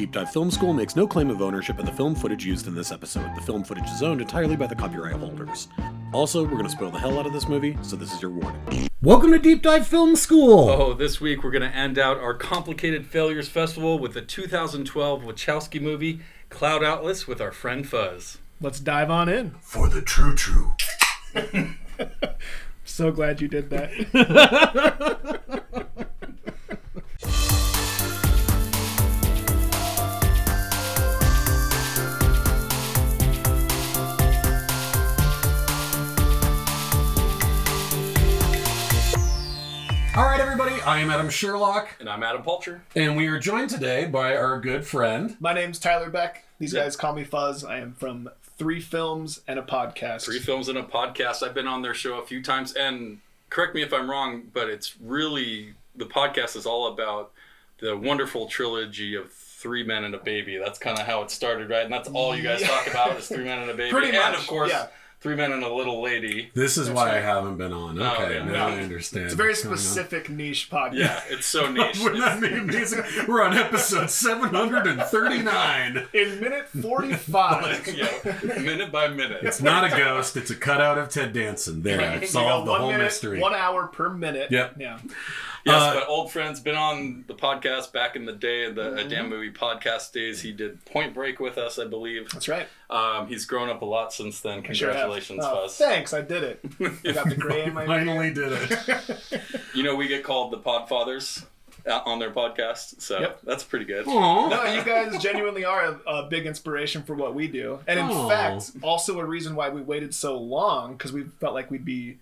Deep Dive Film School makes no claim of ownership of the film footage used in this episode. The film footage is owned entirely by the copyright holders. Also, we're going to spoil the hell out of this movie, so this is your warning. Welcome to Deep Dive Film School! Oh, this week we're going to end out our Complicated Failures Festival with the 2012 Wachowski movie, Cloud Atlas, with our friend Fuzz. Let's dive on in. For the true. So glad you did that. Alright everybody, I am Adam Sherlock. And I'm Adam Pulcher. And we are joined today by our good friend. My name's Tyler Beck. These guys call me Fuzz. I am from 3 Films and a Podcast. 3 Films and a Podcast. I've been on their show a few times, and correct me if I'm wrong, but it's really, the podcast is all about the wonderful trilogy of 3 Men and a Baby. That's kind of how it started, right? And that's all you guys talk about is 3 Men and a Baby. Pretty much, and of course, yeah. 3 Men and a Little Lady. This is why I haven't been on. Okay, yeah. now I understand. It's a very specific niche podcast. Yeah, it's so niche. Wouldn't that be amazing? We're on episode 739. In minute 45. Yeah, minute by minute. It's not a ghost, it's a cutout of Ted Danson. There, I've solved the whole mystery. 1 hour per minute. Yep. Yeah. Yes, but old friends, been on the podcast back in the day, the A Damn Movie podcast days. He did Point Break with us, I believe. That's right. He's grown up a lot on then. Congratulations, sure Fuzz. Thanks, I did it. I got the gray in my Finally did it. You know, we get called the Podfathers on their podcast, so that's pretty good. Aww. No, you guys genuinely are a big inspiration for what we do. And in fact, also a reason why we waited so long, because we felt like we'd be,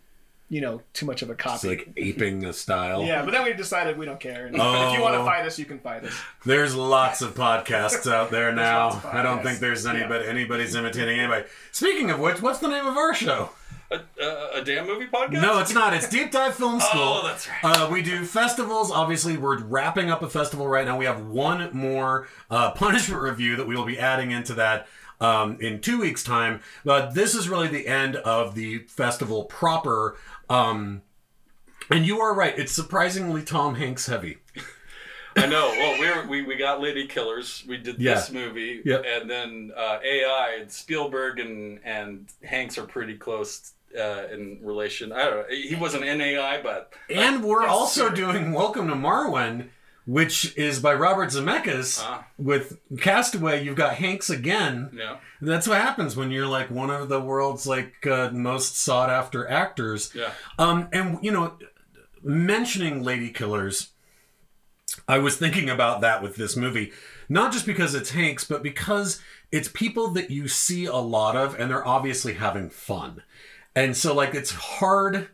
too much of a copy. It's like aping a style. Yeah, but then we decided we don't care. And if you want to fight us, you can fight us. There's lots of podcasts out there now. Podcasts. I don't think there's anybody's imitating anybody. Speaking of which, what's the name of our show? A Damn Movie podcast? No, it's not. It's Deep Dive Film School. Oh, that's right. We do festivals. Obviously, we're wrapping up a festival right now. We have one more punishment review that we will be adding into that in 2 weeks' time. But this is really the end of the festival proper. And you are right. It's surprisingly Tom Hanks heavy. I know. Well, we got Lady Killers. We did this movie. Yep. And then AI, Spielberg and Hanks are pretty close in relation. I don't know. He wasn't in AI, but... And we're also doing Welcome to Marwen, which is by Robert Zemeckis. With Castaway, you've got Hanks again. Yeah. That's what happens when you're like one of the world's most sought after actors. Yeah. And mentioning Lady Killers, I was thinking about that with this movie, not just because it's Hanks, but because it's people that you see a lot of, and they're obviously having fun. And so it's hard.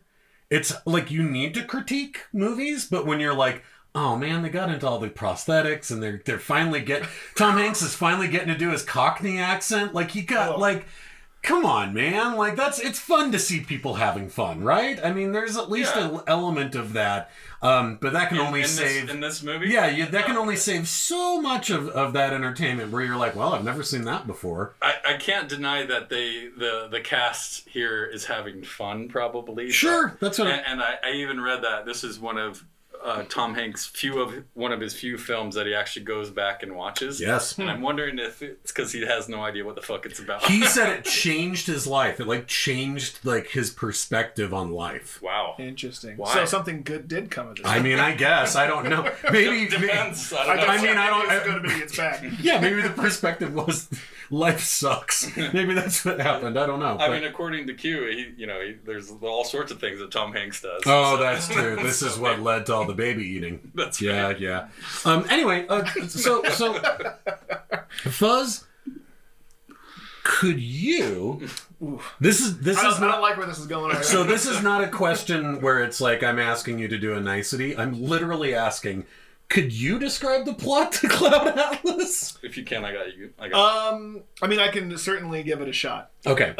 It's like you need to critique movies, but when you're like, oh man, they got into all the prosthetics, and they're finally Tom Hanks is finally getting to do his Cockney accent. He got come on, man. It's fun to see people having fun, right? I mean, there's at least an element of that. But that can only save... In this movie? Yeah, that can only save so much of that entertainment where you're like, well, I've never seen that before. I can't deny that the cast here is having fun, probably. Sure, that's what... And I even read that this is one of Tom Hanks' one of his few films that he actually goes back and watches. Yes. And I'm wondering if it's because he has no idea what the fuck it's about. He said it changed his life. It changed his perspective on life. Wow. Interesting. Why? So something good did come of this. I mean, I guess. I don't know. Maybe. Depends. It's good, maybe it's bad. Yeah, maybe the perspective was life sucks. Maybe that's what happened. I don't know. I mean, according to Q, there's all sorts of things that Tom Hanks does. Oh, that's true. This is what led to all the baby eating. That's right. Yeah. Anyway, so Fuzz, could you? This is I not don't like where this is going. So this is not a question where it's like I'm asking you to do a nicety. I'm literally asking, could you describe the plot to Cloud Atlas? If you can, I got you. I mean, I can certainly give it a shot. Okay.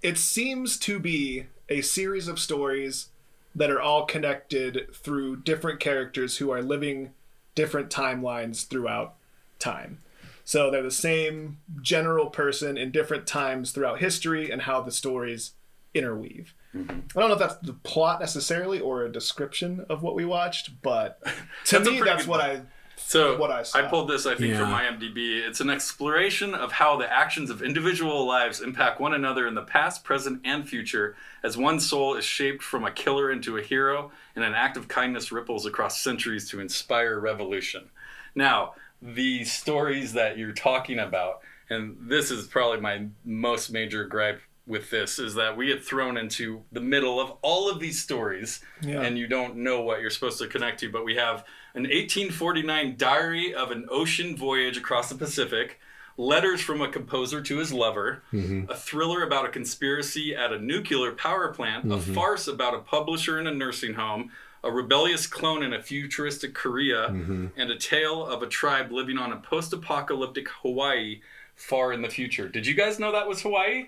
It seems to be a series of stories that are all connected through different characters who are living different timelines throughout time. So they're the same general person in different times throughout history and how the stories interweave. Mm-hmm. I don't know if that's the plot necessarily or a description of what we watched, but to me, that's what I So what I saw. I pulled this, I think, from IMDb. It's an exploration of how the actions of individual lives impact one another in the past, present, and future, as one soul is shaped from a killer into a hero, and an act of kindness ripples across centuries to inspire revolution. Now, the stories that you're talking about, and this is probably my most major gripe with this, is that we get thrown into the middle of all of these stories, and you don't know what you're supposed to connect to. But we have an 1849 diary of an ocean voyage across the Pacific, letters from a composer to his lover, a thriller about a conspiracy at a nuclear power plant, a farce about a publisher in a nursing home, a rebellious clone in a futuristic Korea, and a tale of a tribe living on a post-apocalyptic Hawaii far in the future. Did you guys know that was Hawaii?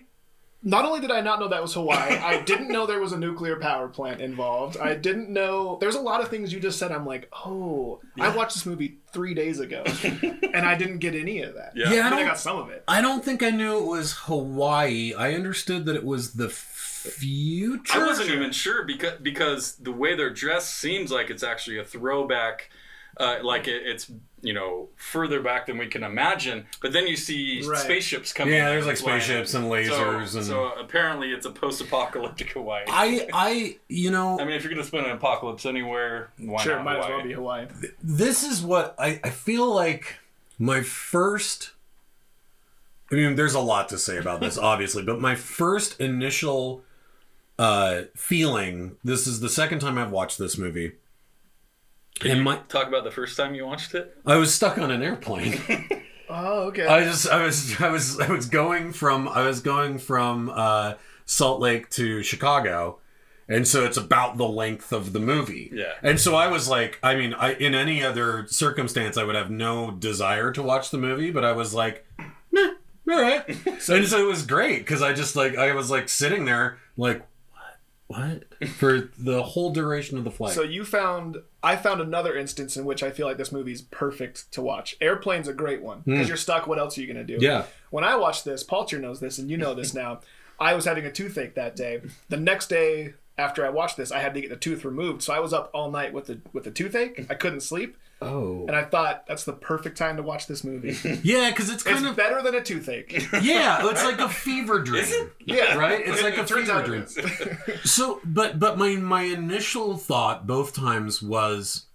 Not only did I not know that was Hawaii, I didn't know there was a nuclear power plant involved. I didn't know... There's a lot of things you just said. I'm like, oh, I watched this movie 3 days ago, and I didn't get any of that. Yeah, I got some of it. I don't think I knew it was Hawaii. I understood that it was the future. I wasn't even sure because the way they're dressed seems like it's actually a throwback. Like it's further back than we can imagine, but then you see spaceships coming. Yeah, there's like spaceships and lasers, so apparently it's a post-apocalyptic Hawaii. I mean, if you're gonna spend an apocalypse anywhere, why not might Hawaii? as well be Hawaii. This is what I feel like my first. I mean, there's a lot to say about this, obviously, but my first initial feeling. This is the second time I've watched this movie. Can you talk about the first time you watched it? I was stuck on an airplane. Oh, okay. I was going from Salt Lake to Chicago, and so it's about the length of the movie. Yeah. And so I was like, I mean, in any other circumstance, I would have no desire to watch the movie, but I was like, meh, all right. And so it was great because I was like sitting there like, what? For the whole duration of the flight. So I found another instance in which I feel like this movie's perfect to watch. Airplane's a great one because you're stuck. What else are you going to do? Yeah. When I watched this, Paulcher knows this and you know this now, I was having a toothache that day. The next day after I watched this, I had to get the tooth removed. So I was up all night with the toothache. I couldn't sleep. Oh. And I thought that's the perfect time to watch this movie. Yeah, because it's kind of better than a toothache. Yeah, it's like a fever dream. Is it? Yeah, right. It's like a fever dream. So, but my initial thought both times was,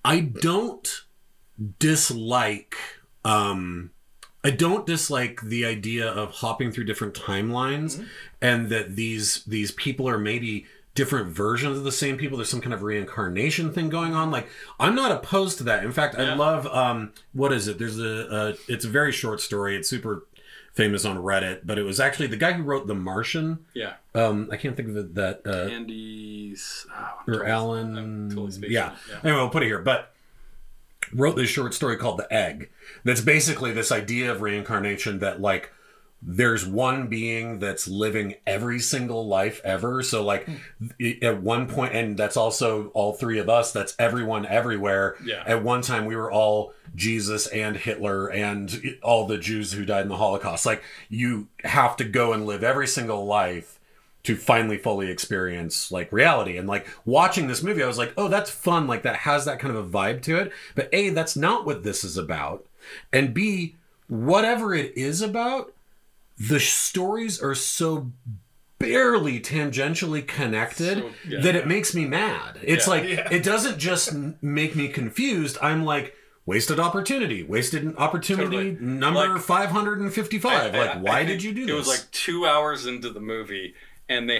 I don't dislike the idea of hopping through different timelines, and that these people are maybe different versions of the same people. There's some kind of reincarnation thing going on. Like, I'm not opposed to that. In fact, I love what is it? There's it's a very short story. It's super famous on Reddit, but it was actually the guy who wrote The Martian. Yeah. I can't think of it. That Andy's or Alan. I'm totally spacing Yeah. it. Anyway, we'll put it here. But wrote this short story called The Egg. That's basically this idea of reincarnation, that like there's one being that's living every single life ever. So like at one point, and that's also all three of us, that's everyone everywhere. Yeah. At one time we were all Jesus and Hitler and all the Jews who died in the Holocaust. Like, you have to go and live every single life to finally fully experience like reality. And like watching this movie, I was like, oh, that's fun. Like, that has that kind of a vibe to it. But A, that's not what this is about. And B, whatever it is about, the stories are so barely tangentially connected that it makes me mad. It's it doesn't just make me confused. I'm like, wasted opportunity totally. Number like, 555. Why did you do this? It was like 2 hours into the movie, and they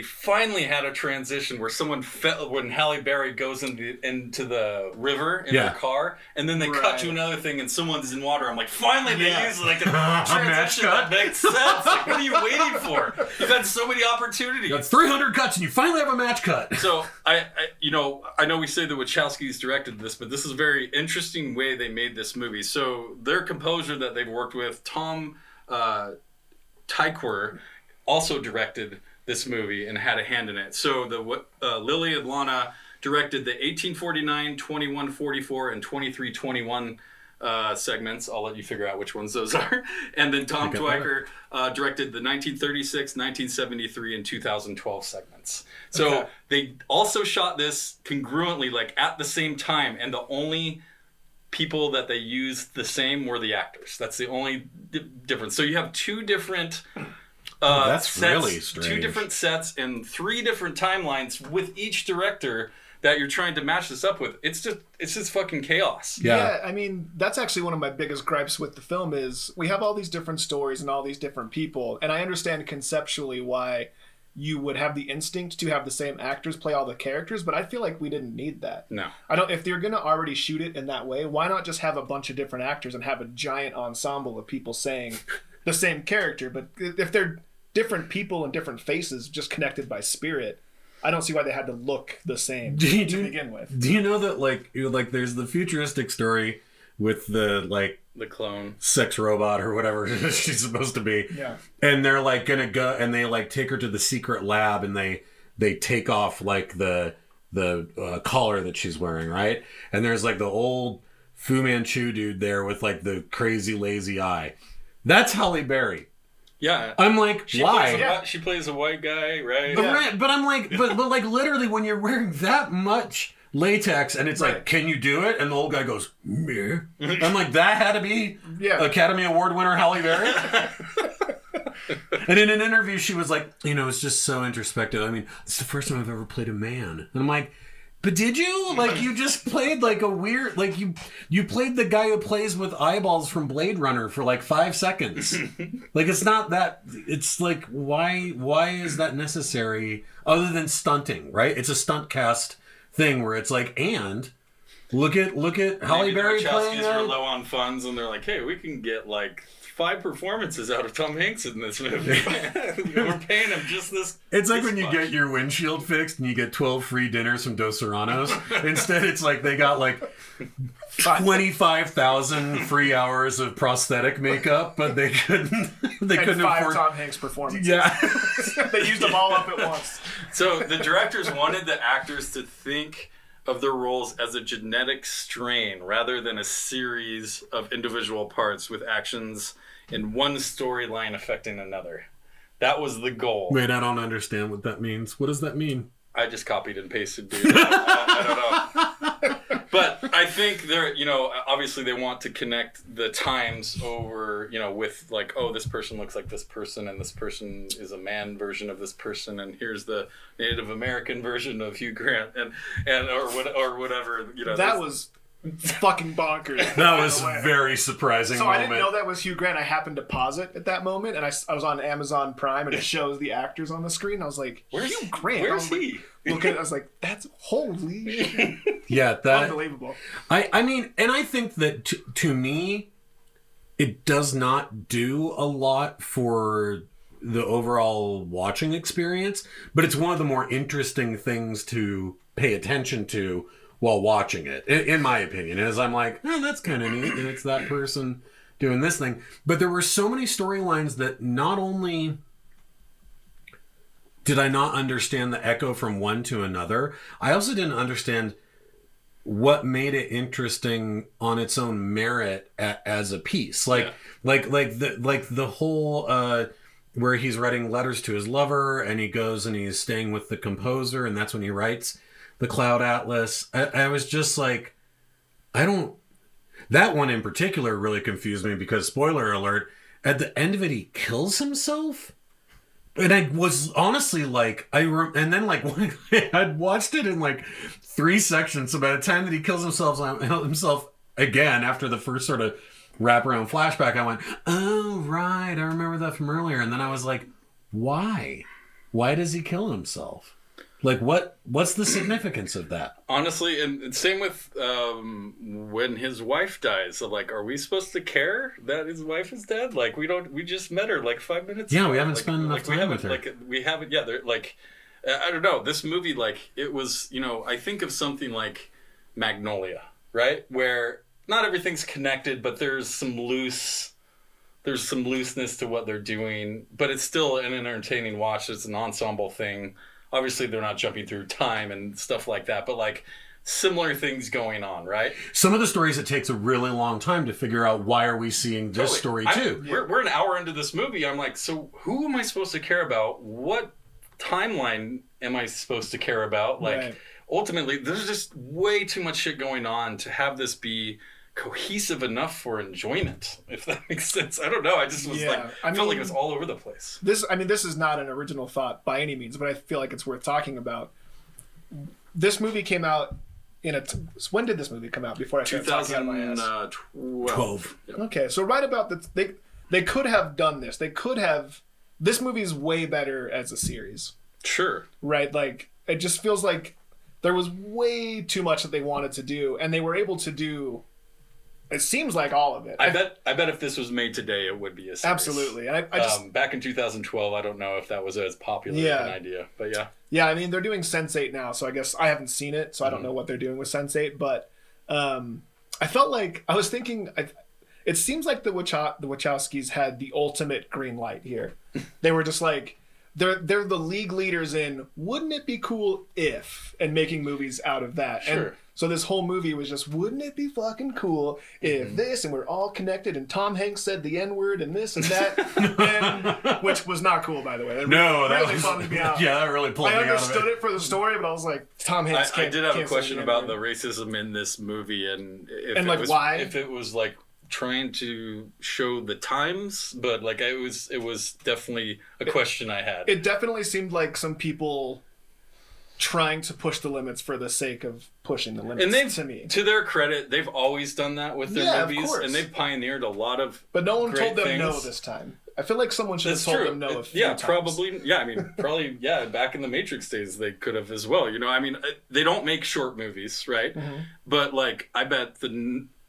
finally had a transition where someone fell when Halle Berry goes into the river in her car, and then they cut to another thing and someone's in water. I'm like, finally they used like a transition that makes sense. Like, what are you waiting for? You've had so many opportunities. You got 300 cuts and you finally have a match cut. So I know we say the Wachowskis directed this, but this is a very interesting way they made this movie. So their composer that they've worked with, Tom Tykwer, also directed this movie and had a hand in it. So the Lilly and Lana directed the 1849, 2144, and 2321 segments. I'll let you figure out which ones those are. And then Tom Tykwer directed the 1936, 1973, and 2012 segments. So they also shot this congruently, like at the same time, and the only people that they used the same were the actors. That's the only difference. So you have two different that's sets, really strange. 2 different sets and 3 different timelines with each director that you're trying to match this up with. It's just fucking chaos. Yeah, I mean, that's actually one of my biggest gripes with the film is we have all these different stories and all these different people, and I understand conceptually why you would have the instinct to have the same actors play all the characters, but I feel like we didn't need that. No. If you're going to already shoot it in that way, why not just have a bunch of different actors and have a giant ensemble of people saying the same character? But if they're different people and different faces just connected by spirit, I don't see why they had to look the same to begin with. Do you know that like there's the futuristic story with the clone sex robot or whatever she's supposed to be. Yeah. And they're like gonna go and they like take her to the secret lab and they take off like the collar that she's wearing, right? And there's like the old Fu Manchu dude there with like the crazy lazy eye. That's Halle Berry. Yeah. I'm like, why? She plays a white guy, right? Yeah. But I'm like, but like literally when you're wearing that much latex and it's like, can you do it? And the old guy goes, meh. I'm like, that had to be Academy Award winner Halle Berry. And in an interview, she was like, it's just so introspective. I mean, it's the first time I've ever played a man. And I'm like, but did you? Like, you just played like a weird, like you played the guy who plays with eyeballs from Blade Runner for like 5 seconds. Like, it's not that, it's like, why is that necessary other than stunting, right? It's a stunt cast thing where it's like, and look at Halle Berry playing. The Wachowskis were low on funds, and they're like, "Hey, we can get like 5 performances out of Tom Hanks in this movie. We're paying him just this." It's like when you get your windshield fixed and you get 12 free dinners from Dos Serranos. Instead, it's like they got like 25,000 free hours of prosthetic makeup, but they couldn't. They couldn't 5 afford Tom Hanks performances. Yeah, they used them all up at once. So the directors wanted the actors to think of their roles as a genetic strain rather than a series of individual parts with actions in one storyline affecting another. That was the goal. Wait, I don't understand what that means. What does that mean? I just copied and pasted, dude. I don't know. But I think they're, obviously they want to connect the times over, with like, oh, this person looks like this person and this person is a man version of this person and here's the Native American version of Hugh Grant and or whatever, That was fucking bonkers. That was very surprising. So moment. I didn't know that was Hugh Grant. I happened to pause it at that moment, and I was on Amazon Prime, and it shows the actors on the screen. I was like, "Where's Hugh Grant? Where's he?" Look at it. I was like, "That's holy shit." Yeah, that unbelievable. I mean, and I think that to me, it does not do a lot for the overall watching experience, but it's one of the more interesting things to pay attention to while watching it, in my opinion. As I'm like, oh, that's kind of neat, and it's that person doing this thing. But there were so many storylines that not only did I not understand the echo from one to another, I also didn't understand what made it interesting on its own merit as a piece. Like the whole where he's writing letters to his lover, and he goes and he's staying with the composer, and that's when he writes the Cloud Atlas. I was just like, that one in particular really confused me because, spoiler alert, at the end of it, he kills himself. And I was honestly like, and then like, I'd watched it in like 3 sections. So by the time that he kills himself again, after the first sort of wraparound flashback, I went, oh, right. I remember that from earlier. And then I was like, why? Why does he kill himself? Like, what's the significance of that? Honestly, and same with when his wife dies. So, like, are we supposed to care that his wife is dead? Like, we just met her like 5 minutes ago. Yeah, we haven't spent enough time with her. Like, we haven't, yeah, they're like, I don't know. This movie, like, it was, I think of something like Magnolia, right? Where not everything's connected, but there's some looseness to what they're doing, but it's still an entertaining watch. It's an ensemble thing. Obviously, they're not jumping through time and stuff like that, but like similar things going on, right? Some of the stories, it takes a really long time to figure out why are we seeing this story too. We're an hour into this movie. I'm like, so who am I supposed to care about? What timeline am I supposed to care about? Like, ultimately, there's just way too much shit going on to have this be cohesive enough for enjoyment, if that makes sense. I don't know. I just was I felt like it was all over the place. This is not an original thought by any means, but I feel like it's worth talking about. This movie came out when did this movie come out? Before I started talking out of my ass. 12. Okay, so right about they could have done this. They could have. This movie's way better as a series. Sure. Right, like it just feels like there was way too much that they wanted to do, and they were able to do. It seems like all of it. I bet if this was made today, it would be a series. Absolutely. And I just back in 2012, I don't know if that was as popular of an idea, but yeah. Yeah, I mean they're doing Sense8 now, so I guess I haven't seen it, so I don't know what they're doing with Sense8. But I felt like I was thinking. It seems like the Wachowskis had the ultimate green light here. They were just like. They're the league leaders in wouldn't it be cool if, and making movies out of that. Sure. And so this whole movie was just wouldn't it be fucking cool if this, and we're all connected, and Tom Hanks said the N-word and this and that, and, which was not cool, by the way. That really bummed me out. Yeah, that really pulled me out of it. I understood it for the story, but I was like, Tom Hanks can't. I did have a can't question about the racism in this movie, and why? If it was like trying to show the times, but like it was definitely a question I had. It definitely seemed like some people trying to push the limits for the sake of pushing the limits. And to me, to their credit, they've always done that with their movies, of course. And they've pioneered a lot of. But no one told them things. no this time. I feel like someone should have told them no a few times. Probably. Yeah, I mean, probably. Yeah, back in the Matrix days, they could have as well. You know, I mean, they don't make short movies, right? Mm-hmm. But like, I bet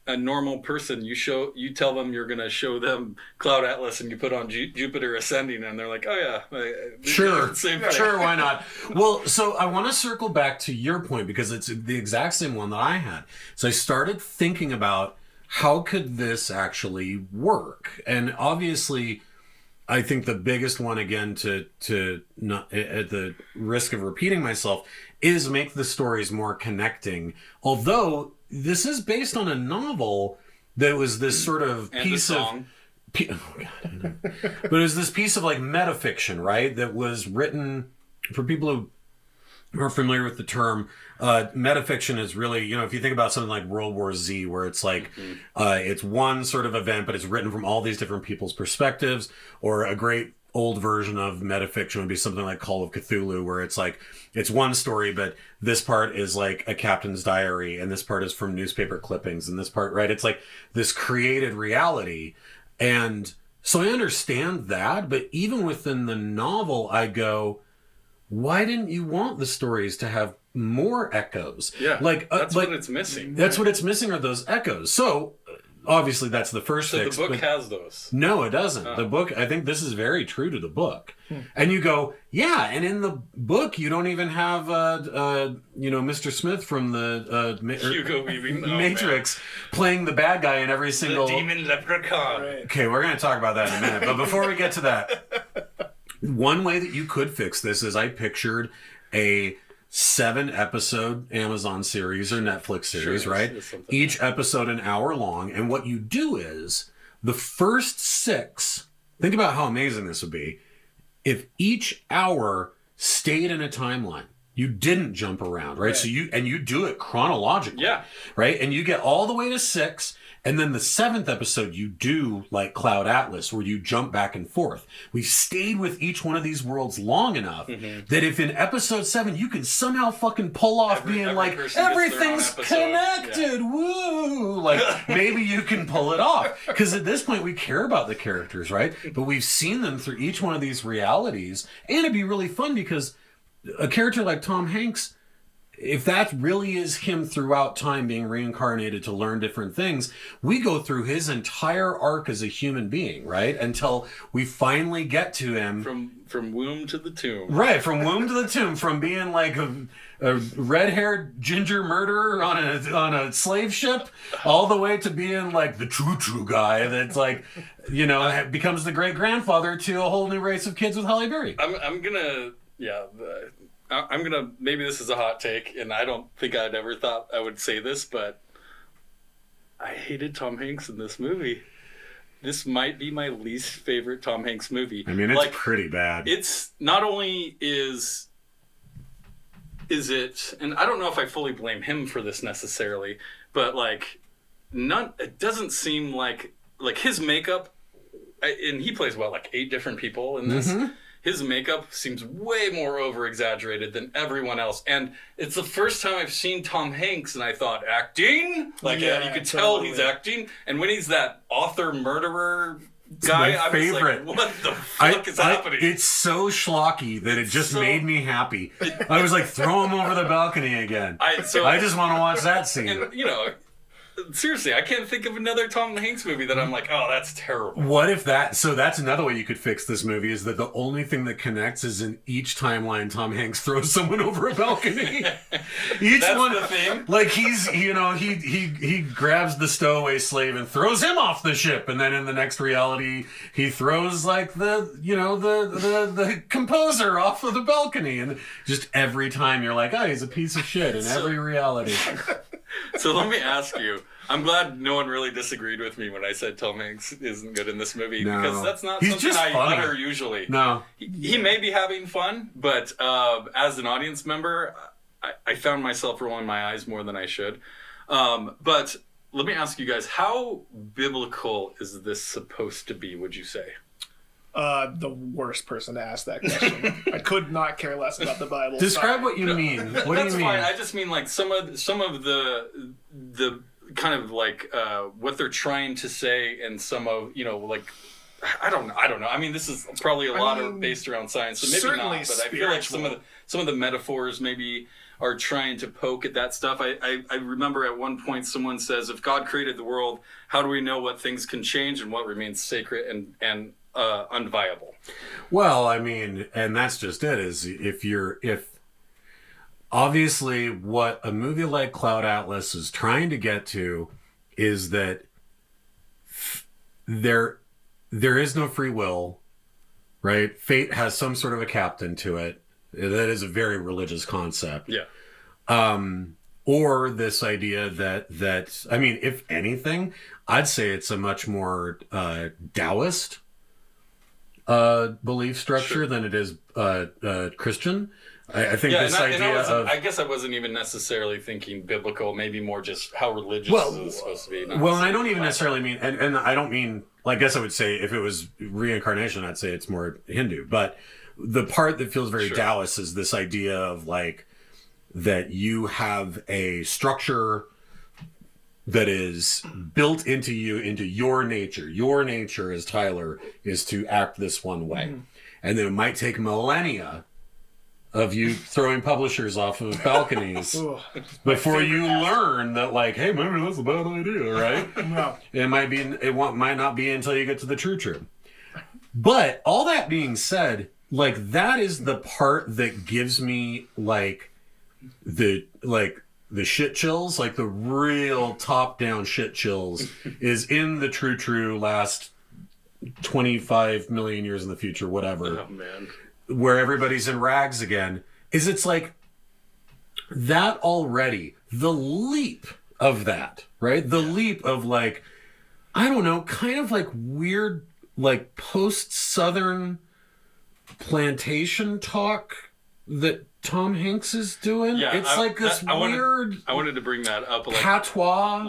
a normal person, you tell them you're going to show them Cloud Atlas and you put on Jupiter Ascending and they're like, oh yeah. Sure. Same thing. Sure, why not? Well, so I want to circle back to your point because it's the exact same one that I had. So I started thinking about how could this actually work? And obviously, I think the biggest one, again, to not at the risk of repeating myself, is make the stories more connecting. Although this is based on a novel that was this sort of piece of... but it was this piece of like metafiction, right? That was written, for people who are familiar with the term, metafiction is really, if you think about something like World War Z, where it's like, it's one sort of event, but it's written from all these different people's perspectives, or a great old version of metafiction would be something like Call of Cthulhu, where it's like, it's one story, but this part is like a captain's diary, and this part is from newspaper clippings, and this part, right? It's like this created reality. And so I understand that, but even within the novel, I go, why didn't you want the stories to have more echoes? Yeah, like that's what it's missing. That's what it's missing, are those echoes. So obviously that's the first fix. So the book has those. No, it doesn't. The book, I think this is very true to the book. And you go, yeah, and in the book you don't even have Mr. Smith from the Hugo Weaving Matrix playing the bad guy in every single... The demon leprechaun. Right. Okay, we're going to talk about that in a minute. But before we get to that, one way that you could fix this is I pictured a 7-episode Amazon series or Netflix series, sure, right? Each episode an hour long. And what you do is the first 6, think about how amazing this would be if each hour stayed in a timeline. You didn't jump around, right? So you do it chronologically, right? And you get all the way to 6. And then the 7th episode, you do like Cloud Atlas, where you jump back and forth. We've stayed with each one of these worlds long enough that if in episode 7 you can somehow fucking pull off being like, everything's connected, woo! Like, maybe you can pull it off. Because at this point, we care about the characters, right? But we've seen them through each one of these realities. And it'd be really fun because a character like Tom Hanks, if that really is him throughout time being reincarnated to learn different things, we go through his entire arc as a human being, right? Until we finally get to him. From womb to the tomb. Right, from womb to the tomb. From being like a red-haired ginger murderer on a slave ship, all the way to being like the true guy that's like, becomes the great-grandfather to a whole new race of kids with Halle Berry. I'm gonna... I'm gonna, maybe this is a hot take, and I don't think I'd ever thought I would say this, but I hated Tom Hanks in this movie. This might be my least favorite Tom Hanks movie. I mean, it's pretty bad. It's not only is it, and I don't know if I fully blame him for this necessarily, but like, it doesn't seem like his makeup, and he plays like 8 different people in this. Mm-hmm. His makeup seems way more over-exaggerated than everyone else. And it's the first time I've seen Tom Hanks and I thought, acting? You could tell he's acting. And when he's that author murderer guy, I was like, what the fuck is happening? It's so schlocky that it just made me happy. I was like, throw him over the balcony again. I just want to watch that scene. And, seriously, I can't think of another Tom Hanks movie that I'm like, oh, that's terrible. What if so that's another way you could fix this movie, is that the only thing that connects is in each timeline Tom Hanks throws someone over a balcony. That's one, the thing. Like he grabs the stowaway slave and throws him off the ship, and then in the next reality he throws like the composer off of the balcony, and just every time you're like, oh, he's a piece of shit in every reality. So let me ask you, I'm glad no one really disagreed with me when I said Tom Hanks isn't good in this movie, because that's not something I utter usually. No. He may be having fun, but as an audience member, I found myself rolling my eyes more than I should. But let me ask you guys, how biblical is this supposed to be, would you say? The worst person to ask that question. I could not care less about the Bible. Describe what you mean. What do you mean? Fine. I just mean like some of the kind of like what they're trying to say, and some of like I don't know. I mean, this is probably a lot of based around science, so maybe not. But I feel like some of the metaphors maybe are trying to poke at that stuff. I remember at one point someone says, if God created the world, how do we know what things can change and what remains sacred and unviable? Well, I mean, and that's just it, is if obviously what a movie like Cloud Atlas is trying to get to is that there is no free will, right? Fate has some sort of a captain to it. That is a very religious concept. Yeah. Or this idea that I mean, if anything, I'd say it's a much more Taoist belief structure than it is Christian. I think this idea of... I guess I wasn't even necessarily thinking biblical, maybe more just how religious is it supposed to be. And I don't even necessarily mean... And I don't mean... I guess I would say if it was reincarnation, I'd say it's more Hindu. But the part that feels very Taoist is this idea of like that you have a structure that is built into you, into your nature. Your nature as Tyler is to act this one way. Mm-hmm. And then it might take millennia of you throwing publishers off of balconies before you learn that, like, hey, maybe that's a bad idea, right? No. It might not be until you get to the true. But all that being said, like, that is the part that gives me like the shit chills, like the real top down shit chills is in the true last 25 million years in the future, whatever. Oh man. Where everybody's in rags again, is it's like that already, the leap of that, right? The leap of like, I don't know, kind of like weird, like post-Southern plantation talk that Tom Hanks is doing. Yeah, it's like this weird. I wanted to bring that up. Like, patois.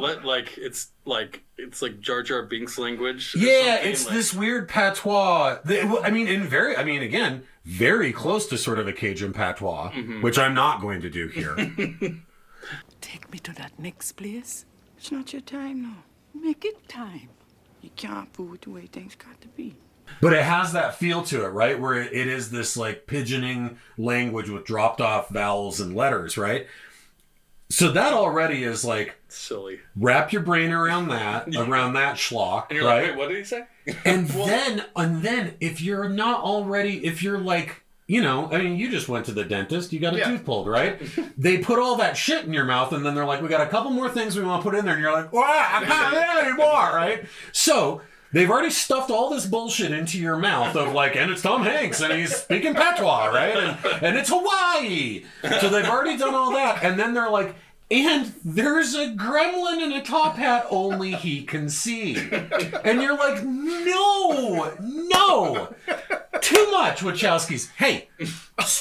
It's like Jar Jar Binks language. Yeah, it's like this weird patois. Again, very close to sort of a Cajun patois, which I'm not going to do here. Take me to that next place. It's not your time now. Make it time. You can't fool the way things got to be. But it has that feel to it, right? Where it is this like pigeoning language with dropped off vowels and letters, right? So that already is like silly. Wrap your brain around that schlock, and you're right? Like, wait, what did he say? And then if you're not already, if you're like, you just went to the dentist, you got a tooth pulled, right? They put all that shit in your mouth, and then they're like, we got a couple more things we want to put in there, and you're like, well, I can't eat anymore, right? So they've already stuffed all this bullshit into your mouth of like, and it's Tom Hanks and he's speaking patois, right? And it's Hawaii. So they've already done all that. And then they're like, and there's a gremlin in a top hat only he can see. And you're like, no. Too much, Wachowski's. Hey,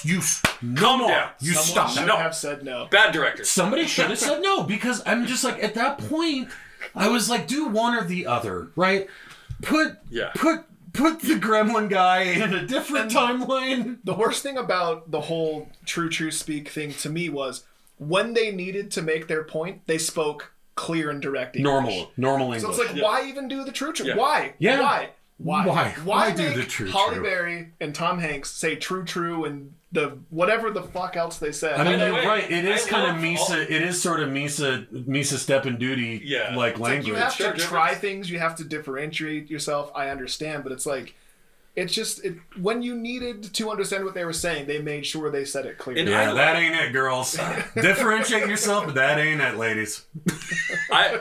you no more. Down. You Someone stop should that. have said no. Bad director. Somebody should have said no, because I'm just like, at that point, I was like, do one or the other, right? Put the gremlin guy in a different timeline. The worst thing about the whole true speak thing to me was when they needed to make their point, they spoke clear and direct English. Normal English. So it's like, why even do the true? Yeah. Why? Yeah. Why do make the true? Halle Berry and Tom Hanks say true and the whatever the fuck else they said? I mean, By the you're way, right. It is I kind of love Misa. It is sort of Misa step and duty, like language. You have Sure, to try things. You have to differentiate yourself. I understand, but it's like, it's just when you needed to understand what they were saying, they made sure they said it clearly. Yeah, that ain't it, girls. Differentiate yourself, but that ain't it, ladies. I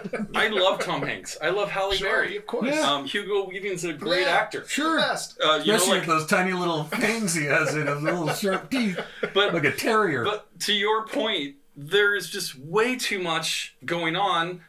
love Tom Hanks. I love Halle Berry. Of course. Yeah. Hugo Weaving's a great actor. Sure. Best. Especially with those tiny little fangs he has in his little sharp teeth, like a terrier. But to your point, there is just way too much going on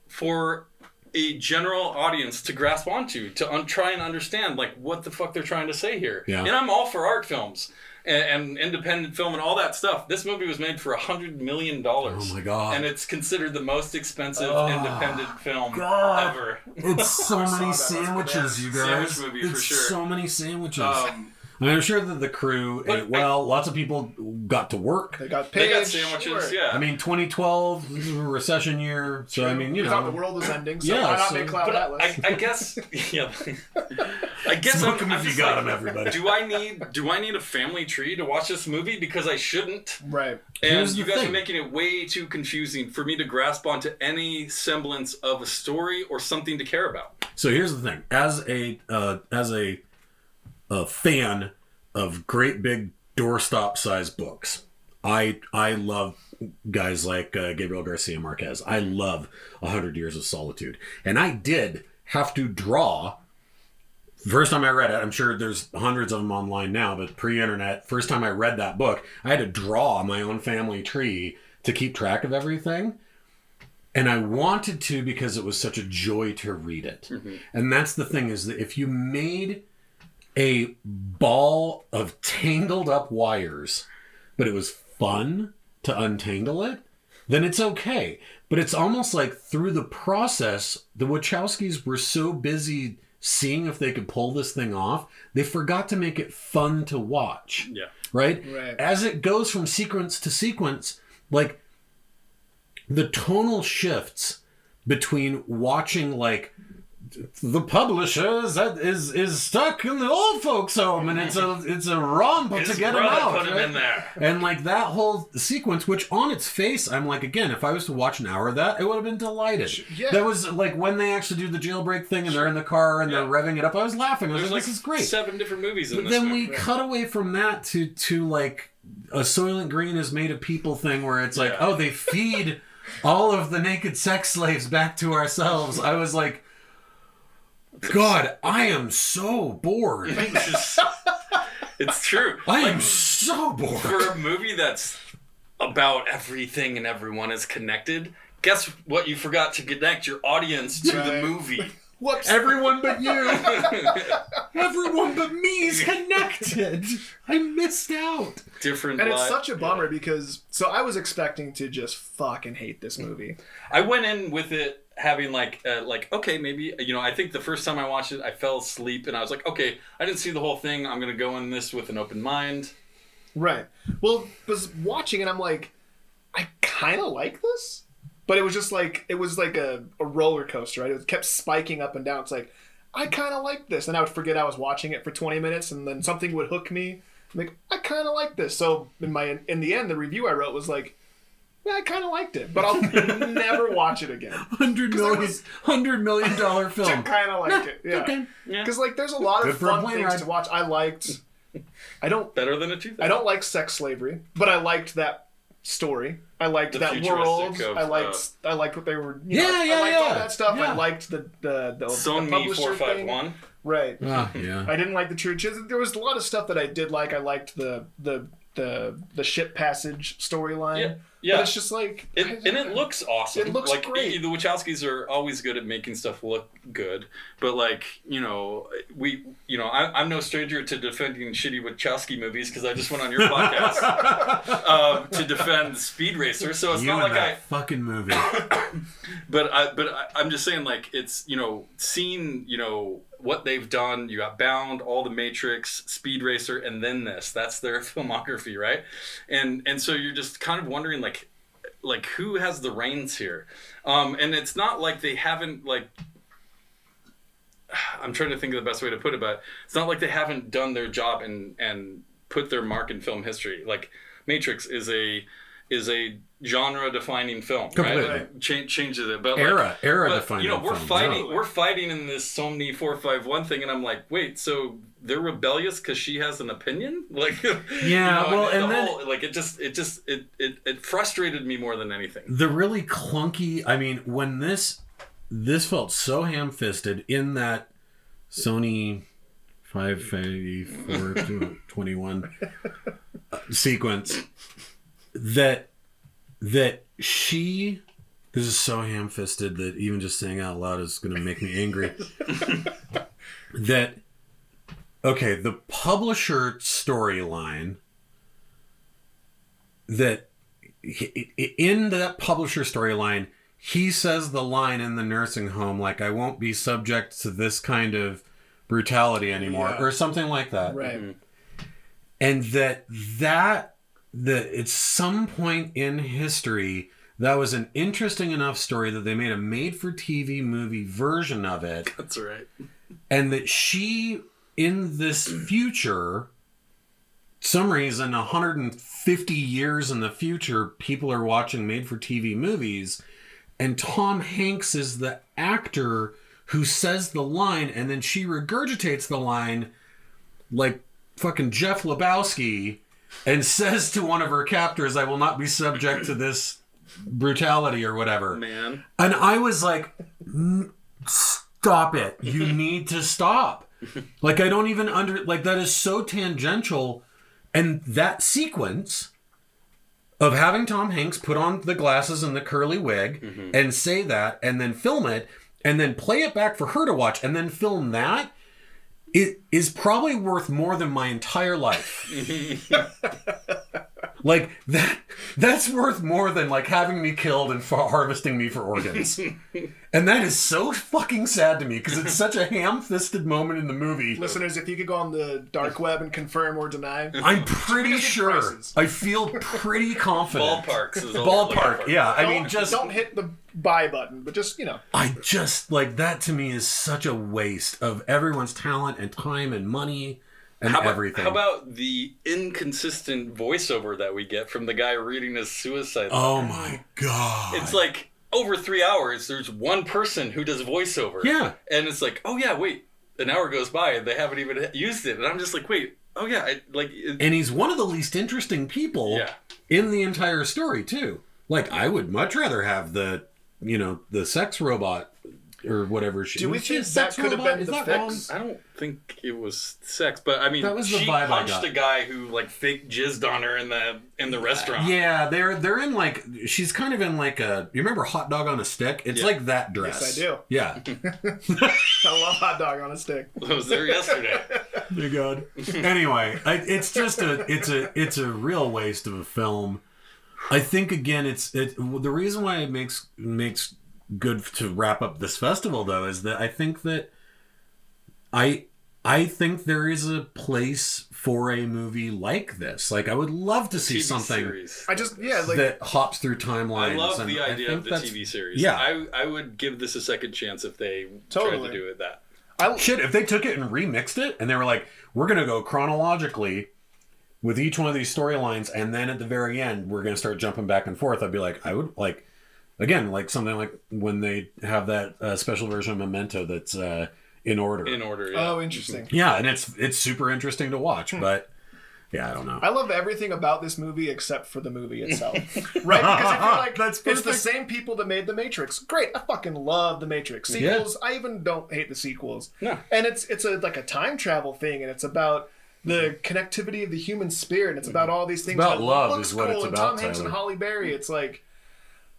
for a general audience to grasp onto, to try and understand like what the fuck they're trying to say here. Yeah. And I'm all for art films and independent film and all that stuff. This movie was made for $100 million. Oh my God. And it's considered the most expensive independent film ever. It's so many sandwiches, you guys. Sandwich movie, for it's sure. so many sandwiches. I mean, I'm sure that the crew ate well. Lots of people got to work. They got paid. They got sandwiches, yeah. I mean, 2012 this is a recession year, so I mean, you We know, thought the world was ending, so Yeah, why not so- make Cloud But Atlas? I guess, yeah. I guess smoke I'm 'em if you just got like, 'em, everybody. Do I need a family tree to watch this movie? Because I shouldn't. Right. And Here's you the guys thing. are making it way too confusing for me to grasp onto any semblance of a story or something to care about. So here's the thing: as a fan of great big doorstop size books, I love guys like Gabriel Garcia Marquez. I love 100 Years of Solitude, and I did have to draw. First time I read it, I'm sure there's hundreds of them online now, but pre-internet, first time I read that book, I had to draw my own family tree to keep track of everything. And I wanted to because it was such a joy to read it. Mm-hmm. And that's the thing, is that if you made a ball of tangled up wires, but it was fun to untangle it, then it's okay. But it's almost like through the process, the Wachowskis were so busy seeing if they could pull this thing off, they forgot to make it fun to watch. Yeah. Right? Right. As it goes from sequence to sequence, like the tonal shifts between watching like the publisher is stuck in the old folks home and it's a romp His to get him brother out. put him right? in there. And like that whole sequence, which on its face, I'm like, again, if I was to watch an hour of that, I would have been delighted. Yeah. That was like when they actually do the jailbreak thing and they're in the car and they're revving it up. I was laughing. I was There's like, like this is great. 7 different movies in But this then movie. we cut away from that to like a Soylent Green is made of people thing where it's like, oh, they feed all of the naked sex slaves back to ourselves. I was like, God, I am so bored. It's true. I am so bored. For a movie that's about everything and everyone is connected, guess what you forgot to connect your audience to the Right. movie? Whoops. Everyone but you. Everyone but me is connected. I missed out. Different And it's life. such a bummer because so I was expecting to just fucking hate this movie. I went in with it having like okay, maybe, you know, I think the first time I watched it I fell asleep and I was like, okay, I didn't see the whole thing, I'm gonna go in this with an open mind. Right. Well, was watching it, I'm like, I kind of like this, but it was just like a roller coaster, right? It kept spiking up and down. It's like, I kind of like this, and I would forget I was watching it for 20 minutes, and then something would hook me. I'm like, I kind of like this. So in the end, the review I wrote was like, yeah, I kind of liked it, but I'll never watch it again. $100 million film. I kind of like it, yeah. Okay. Yeah. Because like, there's a lot Good of for a fun plane things ride. to watch. I don't Better than a 2000. like sex slavery, but I liked that story. I liked The that futuristic world. of, I liked what they were. Yeah, I liked all that stuff. Yeah. I liked the Sony publisher 451. thing. Right. Yeah. I didn't like the churches. There was a lot of stuff that I did like. I liked the ship passage storyline. Yeah. But it's just like... It looks awesome. It looks like, great. The Wachowskis are always good at making stuff look good. But, like, I'm no stranger to defending shitty Wachowski movies because I just went on your podcast to defend Speed Racer. So it's not like that fucking movie. But I'm just saying, like, it's, seeing, what they've done. You got Bound, all the Matrix, Speed Racer, and then this. That's their filmography, right? And so you're just kind of wondering, like who has the reins here? And it's not like they haven't, like, I'm trying to think of the best way to put it, but it's not like they haven't done their job and put their mark in film history. Like, Matrix is a genre-defining film, Completely. right? Changes it, but era-defining. We're fighting in this Sony 451 thing, and I'm like, wait, so they're rebellious because she has an opinion? Like, it frustrated me more than anything. The really clunky. I mean, when this felt so ham-fisted in that Sony 584-21 sequence. That she, this is so ham-fisted that even just saying out loud is going to make me angry. The publisher storyline, that in that publisher storyline, he says the line in the nursing home, like, I won't be subject to this kind of brutality anymore, or something like that. Right. And that at some point in history, that was an interesting enough story that they made a made-for-TV movie version of it. That's right. And that she, in this future, some reason, 150 years in the future, people are watching made-for-TV movies, and Tom Hanks is the actor who says the line, and then she regurgitates the line like fucking Jeff Lebowski, and says to one of her captors, I will not be subject to this brutality or whatever. Man. And I was like, stop it. You need to stop. Like, I don't even that is so tangential. And that sequence of having Tom Hanks put on the glasses and the curly wig and say that, and then film it, and then play it back for her to watch, and then film that, it is probably worth more than my entire life. Like, that's worth more than, like, having me killed and harvesting me for organs. And that is so fucking sad to me, because it's such a ham-fisted moment in the movie. Listeners, if you could go on the dark web and confirm or deny. I'm pretty sure. I feel pretty confident. Ballparks is all Ballpark, yeah. I mean, just... Don't hit the buy button, but just, I just, like, that to me is such a waste of everyone's talent and time and money and everything. How about the inconsistent voiceover that we get from the guy reading his suicide letter? Oh my God. It's like, over 3 hours, there's one person who does voiceover. Yeah. And it's like, oh yeah, wait, an hour goes by and they haven't even used it. And I'm just like, wait, oh yeah. And he's one of the least interesting people in the entire story, too. Like, I would much rather have the sex robot or whatever she... Do we think that could have been the fix? I don't think it was sex, but I mean, that was the she vibe punched a guy who, like, fake jizzed on her in the restaurant. Yeah, they're in, like, she's kind of in, like, a... You remember Hot Dog on a Stick? It's like that dress. Yes, I do. Yeah. I love Hot Dog on a Stick. I was there yesterday. Dear God. Anyway, it's just it's a real waste of a film. I think, again, the reason why it makes good to wrap up this festival, though, is that I think there is a place for a movie like this. Like, I would love to see something series. that hops through timelines. I love the idea of the TV series. Yeah. I would give this a second chance if they tried to do it that. If they took it and remixed it, and they were like, we're going to go chronologically with each one of these storylines, and then at the very end, we're going to start jumping back and forth, I'd be like, I would, like, again, like something like when they have that special version of Memento that's in order. In order, yeah. Oh, interesting. Yeah, and it's super interesting to watch, but Yeah, I don't know. I love everything about this movie except for the movie itself. Right? Because I feel like That's it's the perfect. same people that made The Matrix. Great. I fucking love The Matrix. Sequels, I even don't hate the sequels. No. And it's like a time travel thing, and it's about the connectivity of the human spirit, and it's about all these things. about that love looks is what it's and about, Tom Hanks and Tyler. Halle Berry. It's like,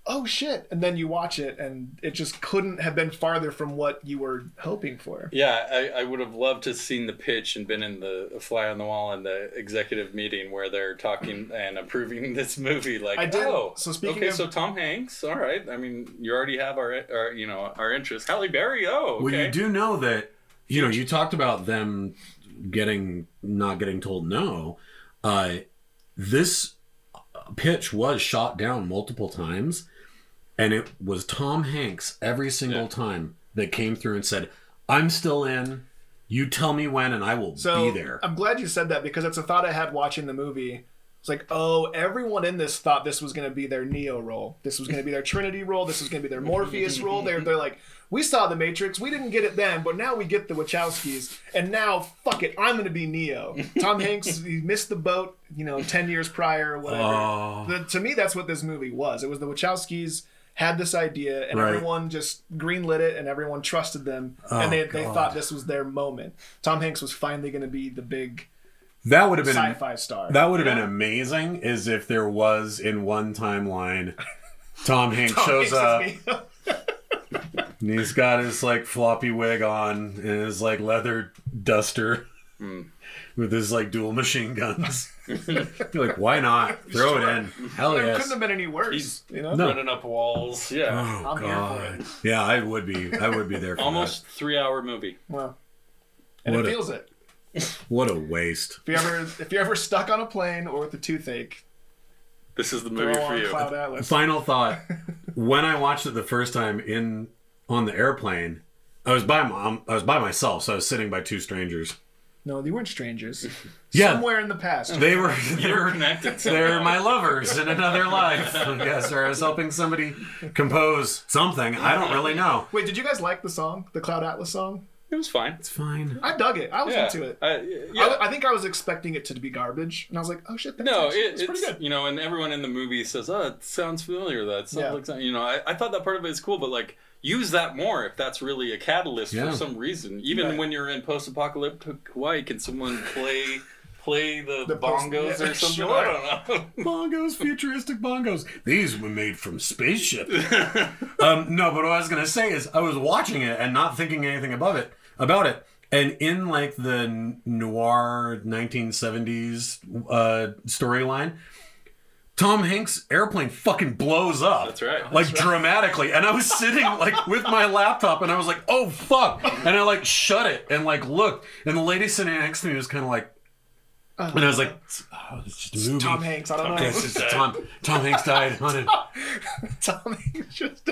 oh shit. And then you watch it, and it just couldn't have been farther from what you were hoping for. Yeah, I would have loved to have seen the pitch and been in the fly on the wall in the executive meeting where they're talking and approving this movie. Like, I did. oh, So speaking okay, of- so Tom Hanks, all right. I mean, you already have our interest. Halle Berry, oh, okay. Well, you do know that, you talked about them not getting told no. This pitch was shot down multiple times, and it was Tom Hanks every single time that came through and said, I'm still in. You tell me when, and I will be there. I'm glad you said that, because it's a thought I had watching the movie. It's like, oh, everyone in this thought this was going to be their Neo role. This was going to be their Trinity role. This was going to be their Morpheus role. They're like, we saw The Matrix. We didn't get it then, but now we get the Wachowskis. And now, fuck it, I'm going to be Neo. Tom Hanks, he missed the boat, 10 years prior or whatever. To me, that's what this movie was. It was the Wachowskis had this idea, and everyone just greenlit it, and everyone trusted them. And they thought this was their moment. Tom Hanks was finally going to be the big... That would have been sci-fi star. That would have been amazing, is if there was in one timeline, Tom Hanks shows up, and he's got his like floppy wig on and his like leather duster with his like dual machine guns. You're like, why not throw it in? Hell It yes. couldn't have been any worse. No. Running up walls. Yeah. Oh I'm here god. for it. Yeah, I would be there for Almost 3-hour movie. Well, and What it a- feels it. that. What a waste. If you're ever stuck on a plane or with a toothache, This is the throw movie on for you. Cloud Atlas. Final thought. When I watched it the first time on the airplane, I was by myself, so I was sitting by two strangers. No, they weren't strangers. Yeah. Somewhere in the past. They were Connected. they're my lovers in another life. Yes, or I was helping somebody compose something. I don't really know. Wait, did you guys like the song? The Cloud Atlas song? It was fine. It's fine. I dug it. I was into it. Yeah. I think I was expecting it to be garbage, and I was like, "Oh shit, that's No, actually, it's pretty good." and everyone in the movie says, "Oh, it sounds familiar." That sounds Yeah. like something. I thought that part of it is cool, but like use that more if that's really a catalyst Yeah. for some reason. Even when you're in post-apocalyptic Hawaii, can someone play the bongos or something? Sure. I don't know. Bongos, futuristic bongos. These were made from spaceship. No, but what I was gonna say is I was watching it and not thinking anything about it. And in like the noir 1970s storyline, Tom Hanks' airplane fucking blows up. That's right. Like dramatically. And I was sitting like with my laptop and I was like, oh fuck. And I like shut it and like looked. And the lady sitting next to me was kind of like, and I was like, oh, it's just a movie. Tom Hanks. I don't know. Yes, it's Tom Hanks died on it. Tom Hanks just.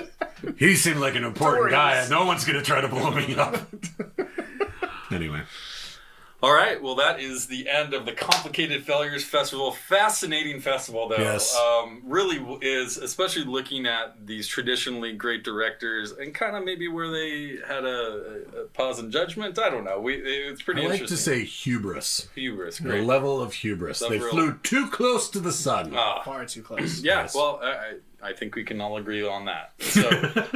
He seemed like an important Don't worry, guy. it's- No one's going to try to blow me up. Anyway. All right. Well, that is the end of the Complicated Failures Festival. Fascinating festival, though. Yes. Really is, especially looking at these traditionally great directors and kind of maybe where they had a pause in judgment. I don't know. It's pretty I like interesting. to say hubris. Hubris, The great. level of hubris. They Several- flew too close to the sun. Far too close. Yeah, Yes. well, I think we can all agree on that. So,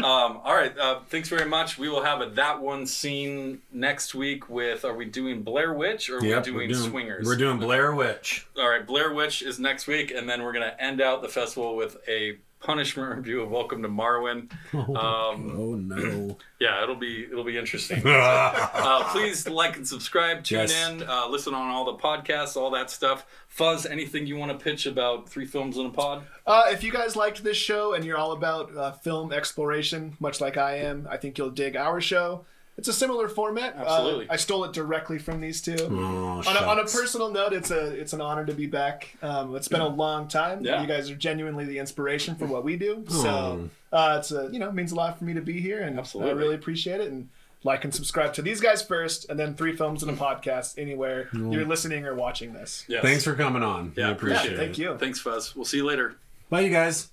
all right, thanks very much. We will have a That One Scene next week with, are we doing Blair Witch or are Yep, we doing Swingers? We're doing Blair Witch. All right, Blair Witch is next week, and then we're going to end out the festival with a punishment review of Welcome to Marwin. Oh no. Yeah, it'll be interesting. Please like and subscribe, tune Yes. in, listen on all the podcasts, all that stuff. Fuzz, anything you want to pitch about 3 films in a pod? If you guys liked this show and you're all about film exploration, much like I am, I think you'll dig our show. It's a similar format. Absolutely. I stole it directly from these two. Oh, On a shucks. personal note, it's an honor to be back. It's been a long time. Yeah. You guys are genuinely the inspiration for what we do. So it means a lot for me to be here, and Absolutely. I really appreciate it. And like and subscribe to these guys first, and then 3 Films in a Podcast anywhere you're listening or watching this. Yes. Thanks for coming on. Yeah, I appreciate Yeah, it. thank you. Thanks, Fuzz. We'll see you later. Bye, you guys.